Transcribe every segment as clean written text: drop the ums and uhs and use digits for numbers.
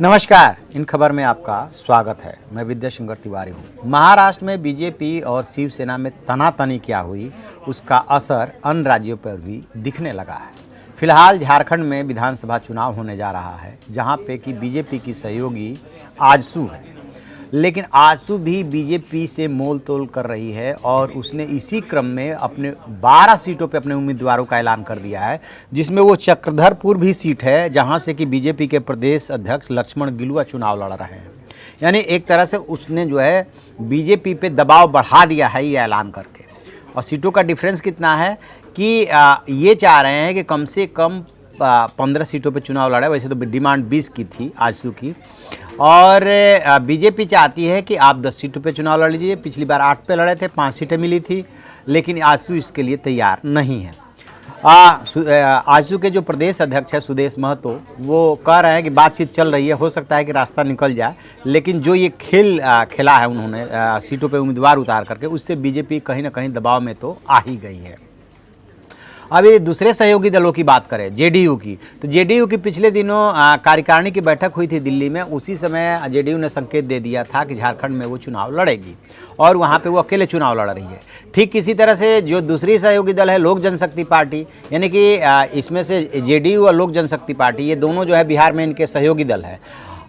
नमस्कार, इन खबर में आपका स्वागत है। मैं विद्याशंकर तिवारी हूँ। महाराष्ट्र में बीजेपी और शिवसेना में तनातनी क्या हुई, उसका असर अन्य राज्यों पर भी दिखने लगा है। फिलहाल झारखंड में विधानसभा चुनाव होने जा रहा है, जहाँ पे कि बीजेपी की सहयोगी आजसू है, लेकिन आजसू भी बीजेपी से मोल तोल कर रही है और उसने इसी क्रम में अपने 12 सीटों पे अपने उम्मीदवारों का ऐलान कर दिया है, जिसमें वो चक्रधरपुर भी सीट है, जहां से कि बीजेपी के प्रदेश अध्यक्ष लक्ष्मण गिलुआ चुनाव लड़ रहे हैं। यानी एक तरह से उसने जो है बीजेपी पे दबाव बढ़ा दिया है ये ऐलान करके। और सीटों का डिफरेंस कितना है कि ये चाह रहे हैं कि कम से कम 15 सीटों पे चुनाव लड़े। वैसे तो डिमांड 20 की थी आजसू की, और बीजेपी चाहती है कि आप 10 सीटों पे चुनाव लड़ लीजिए। पिछली बार 8 पे लड़े थे, 5 सीटें मिली थी, लेकिन आजसू इसके लिए तैयार नहीं है। आजसू के जो प्रदेश अध्यक्ष है सुदेश महतो, वो कह रहे हैं कि बातचीत चल रही है, हो सकता है कि रास्ता निकल जाए, लेकिन जो ये खेल खेला है उन्होंने सीटों पे उम्मीदवार उतार करके, उससे बीजेपी कहीं ना कहीं दबाव में तो आ ही गई है। अभी दूसरे सहयोगी दलों की बात करें, जेडीयू की, तो जेडीयू की पिछले दिनों कार्यकारिणी की बैठक हुई थी दिल्ली में। उसी समय जेडीयू ने संकेत दे दिया था कि झारखंड में वो चुनाव लड़ेगी और वहाँ पे वो अकेले चुनाव लड़ रही है। ठीक इसी तरह से जो दूसरी सहयोगी दल है लोक जनशक्ति पार्टी, यानी कि इसमें से जेडीयू और लोक जनशक्ति पार्टी, ये दोनों जो है बिहार में इनके सहयोगी दल है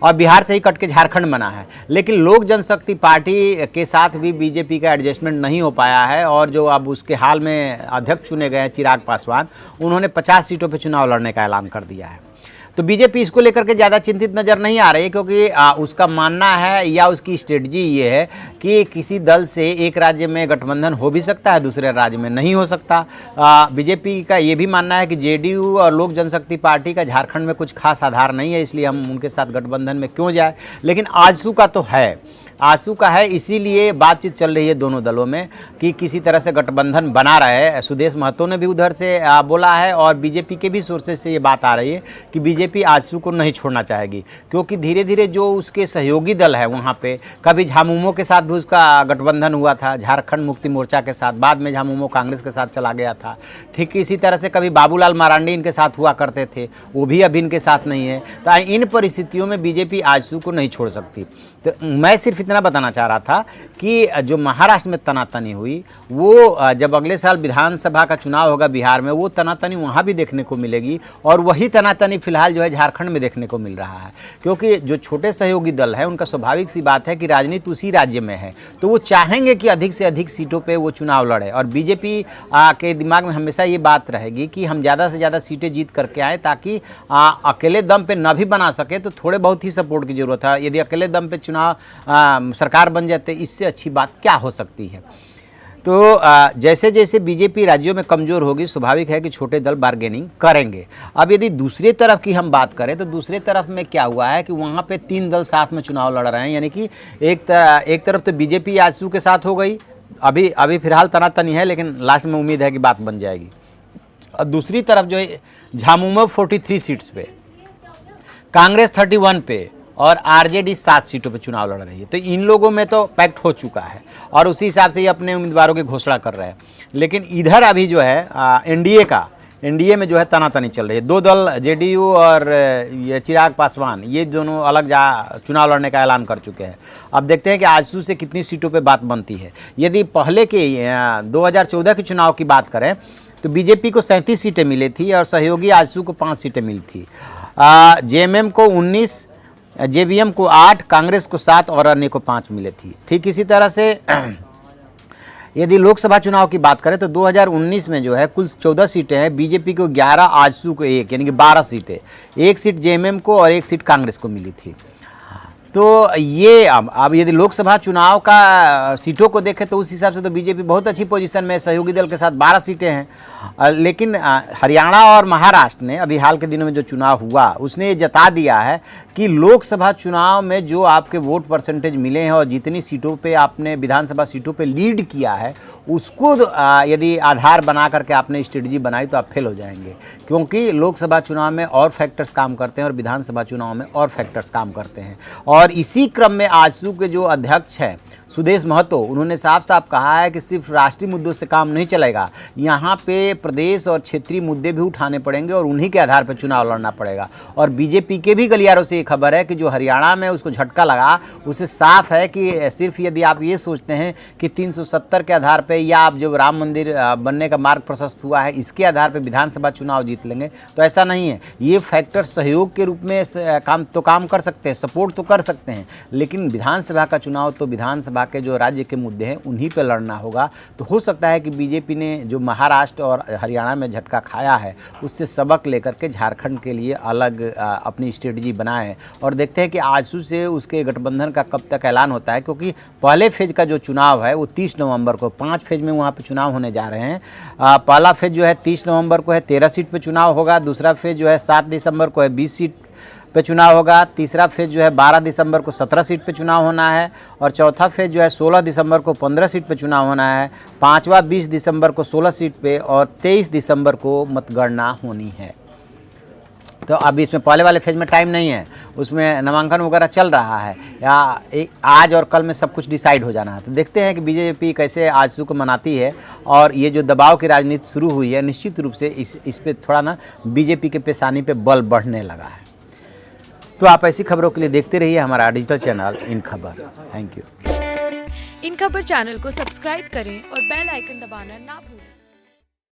और बिहार से ही कट के झारखंड बना है। लेकिन लोक जनशक्ति पार्टी के साथ भी बीजेपी का एडजस्टमेंट नहीं हो पाया है और जो अब उसके हाल में अध्यक्ष चुने गए हैं चिराग पासवान, उन्होंने 50 सीटों पर चुनाव लड़ने का ऐलान कर दिया है। तो बीजेपी इसको लेकर के ज़्यादा चिंतित नज़र नहीं आ रही है, क्योंकि उसका मानना है या उसकी स्ट्रेटजी ये है कि किसी दल से एक राज्य में गठबंधन हो भी सकता है, दूसरे राज्य में नहीं हो सकता। बीजेपी का ये भी मानना है कि जेडीयू और लोक जनशक्ति पार्टी का झारखंड में कुछ खास आधार नहीं है, इसलिए हम उनके साथ गठबंधन में क्यों जाए। लेकिन आजसू का तो है, आजसू का है, इसीलिए बातचीत चल रही है दोनों दलों में कि किसी तरह से गठबंधन बना रहे। सुदेश महतो ने भी उधर से बोला है और बीजेपी के भी सोर्सेज से ये बात आ रही है कि बीजेपी आजसू को नहीं छोड़ना चाहेगी, क्योंकि धीरे धीरे जो उसके सहयोगी दल है वहाँ पे, कभी झामुमो के साथ भी उसका गठबंधन हुआ था, झारखंड मुक्ति मोर्चा के साथ, बाद में झामुमो कांग्रेस के साथ चला गया था। ठीक इसी तरह से कभी बाबूलाल मरांडी इनके साथ हुआ करते थे, वो भी अभी इनके साथ नहीं है। तो इन परिस्थितियों में बीजेपी आजसू को नहीं छोड़ सकती। तो मैं सिर्फ इतना बताना चाह रहा था कि जो महाराष्ट्र में तनातनी हुई, वो जब अगले साल विधानसभा का चुनाव होगा बिहार में, वो तनातनी वहाँ भी देखने को मिलेगी और वही तनातनी फिलहाल जो है झारखंड में देखने को मिल रहा है। क्योंकि जो छोटे सहयोगी दल है उनका स्वाभाविक सी बात है कि राजनीति उसी राज्य में है, तो वो चाहेंगे कि अधिक से अधिक सीटों पर वो चुनाव लड़े। और बीजेपी के दिमाग में हमेशा ये बात रहेगी कि हम ज़्यादा से ज़्यादा सीटें जीत करके आएँ, ताकि अकेले दम पर न भी बना सके तो थोड़े बहुत ही सपोर्ट की जरूरत है। यदि अकेले दम पर सरकार बन जाते, इससे अच्छी बात क्या हो सकती है। तो जैसे जैसे बीजेपी राज्यों में कमज़ोर होगी, स्वाभाविक है कि छोटे दल बार्गेनिंग करेंगे। अब यदि दूसरी तरफ की हम बात करें तो दूसरी तरफ में क्या हुआ है कि वहाँ पे 3 दल साथ में चुनाव लड़ रहे हैं। यानी कि एक तरफ तो बीजेपी आजसू के साथ हो गई, अभी फिलहाल तनातनी है, लेकिन लास्ट में उम्मीद है कि बात बन जाएगी। और दूसरी तरफ जो है झामुमो 43 सीट्स पे, कांग्रेस 31 पे और आरजेडी 7 सीटों पर चुनाव लड़ रही है। तो इन लोगों में तो पैक्ट हो चुका है और उसी हिसाब से ये अपने उम्मीदवारों की घोषणा कर रहे हैं। लेकिन इधर अभी जो है एनडीए में जो है तनातनी चल रही है। 2 दल जेडीयू और ये चिराग पासवान, ये दोनों अलग चुनाव लड़ने का ऐलान कर चुके हैं। अब देखते हैं कि आजसू से कितनी सीटों पे बात बनती है। यदि पहले के 2014 के चुनाव की बात करें तो बीजेपी को 37 सीटें मिली थी और सहयोगी आजसू को 5 सीटें मिली थी। जेएमएम को 19, जेवीएम को 8, कांग्रेस को 7 और अन्य को 5 मिले थी। ठीक इसी तरह से यदि लोकसभा चुनाव की बात करें तो 2019 में जो है कुल 14 सीटें हैं, बीजेपी को 11, आजसू को 1, यानी कि 12 सीटें। 1 सीट जेएमएम को और 1 सीट कांग्रेस को मिली थी। तो ये अब यदि लोकसभा चुनाव का सीटों को देखें तो उस हिसाब से तो बीजेपी बहुत अच्छी पोजीशन में, सहयोगी दल के साथ 12 सीटें हैं। लेकिन हरियाणा और महाराष्ट्र ने अभी हाल के दिनों में जो चुनाव हुआ, उसने ये जता दिया है कि लोकसभा चुनाव में जो आपके वोट परसेंटेज मिले हैं और जितनी सीटों पे आपने विधानसभा सीटों पे लीड किया है, उसको यदि आधार बना करके आपने स्ट्रेटजी बनाई तो आप फेल हो जाएंगे। क्योंकि लोकसभा चुनाव में और फैक्टर्स काम करते हैं और विधानसभा चुनाव में और फैक्टर्स काम करते हैं। और इसी क्रम में आजसू के जो अध्यक्ष हैं सुदेश महतो, उन्होंने साफ साफ कहा है कि सिर्फ राष्ट्रीय मुद्दों से काम नहीं चलेगा, यहाँ पे प्रदेश और क्षेत्रीय मुद्दे भी उठाने पड़ेंगे और उन्हीं के आधार पर चुनाव लड़ना पड़ेगा। और बीजेपी के भी गलियारों से ये खबर है कि जो हरियाणा में उसको झटका लगा, उससे साफ है कि सिर्फ यदि आप ये सोचते हैं कि 370 के आधार पर या आप जो राम मंदिर बनने का मार्ग प्रशस्त हुआ है इसके आधार पर विधानसभा चुनाव जीत लेंगे, तो ऐसा नहीं है। ये फैक्टर सहयोग के रूप में काम कर सकते हैं, सपोर्ट तो कर सकते हैं, लेकिन विधानसभा का चुनाव तो विधानसभा के जो राज्य के मुद्दे हैं उन्हीं पे लड़ना होगा। तो हो सकता है कि बीजेपी ने जो महाराष्ट्र और हरियाणा में झटका खाया है उससे सबक लेकर के झारखंड के लिए अलग अपनी स्ट्रेटजी बनाए और देखते हैं कि आजसू से उसके गठबंधन का कब तक ऐलान होता है, क्योंकि पहले फेज का जो चुनाव है वो 30 नवंबर को, 5 फेज में वहाँ पे चुनाव होने जा रहे हैं। पहला फेज जो है 30 नवंबर को है, 13 सीट पे चुनाव होगा। दूसरा फेज जो है 7 दिसंबर को है, 20 सीट पे चुनाव होगा। तीसरा फेज जो है 12 दिसंबर को 17 सीट पे चुनाव होना है और चौथा फेज जो है 16 दिसंबर को 15 सीट पे चुनाव होना है। पांचवा 20 दिसंबर को 16 सीट पे और 23 दिसंबर को मतगणना होनी है। तो अब इसमें पहले वाले फेज में टाइम नहीं है, उसमें नामांकन वगैरह चल रहा है या आज और कल में सब कुछ डिसाइड हो जाना है। तो देखते हैं कि बीजेपी कैसे आजसू को मनाती है और ये जो दबाव की राजनीति शुरू हुई है निश्चित रूप से इस पे थोड़ा ना बीजेपी के पेशानी पे बल बढ़ने लगा है। तो आप ऐसी खबरों के लिए देखते रहिए हमारा डिजिटल चैनल इन खबर। Thank you. इन खबर चैनल को सब्सक्राइब करें और बेल आइकन दबाना ना भूलें।